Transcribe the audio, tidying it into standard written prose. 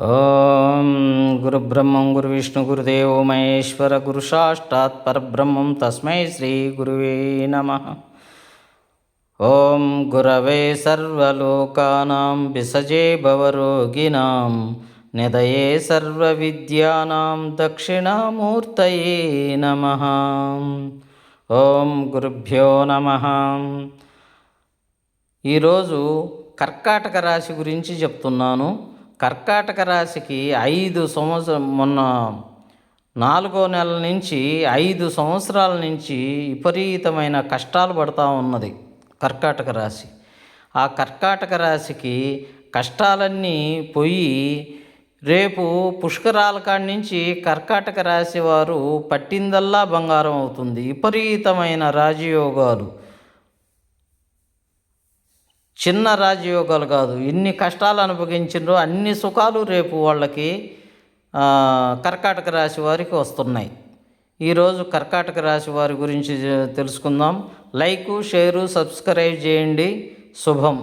ఓం గురుబ్రహ్మం గురువిష్ణు గురుదేవో మహేశ్వర గురు సాక్షాత్ పరబ్రహ్మం తస్మై శ్రీ గురువే నమః. ఓం గురవే సర్వలోకానాం విసజే భవరోగిణాం నిదయే సర్వవిద్యానాం దక్షిణామూర్తయే నమః. ఓం గురుభ్యో నమః. ఈరోజు కర్కాటక రాశి గురించి చెప్తున్నాను. కర్కాటక రాశికి 5 సంవత్సరం మొన్న 4వ నెల నుంచి 5 సంవత్సరాల నుంచి విపరీతమైన కష్టాలు పడుతూ ఉన్నది కర్కాటక రాశి. ఆ కర్కాటక రాశికి కష్టాలన్నీ పోయి రేపు పుష్కరాల కాడి నుంచి కర్కాటక రాశి వారు పట్టిందల్లా బంగారం అవుతుంది. విపరీతమైన రాజయోగాలు, చిన్న రాజయోగాలు కాదు, ఎన్ని కష్టాలు అనుభవించిండ్రో అన్ని సుఖాలు రేపు వాళ్ళకి కర్కాటక రాశి వారికి వస్తున్నాయి. ఈరోజు కర్కాటక రాశి వారి గురించి తెలుసుకుందాం. లైకు, షేరు, సబ్స్క్రైబ్ చేయండి. శుభం.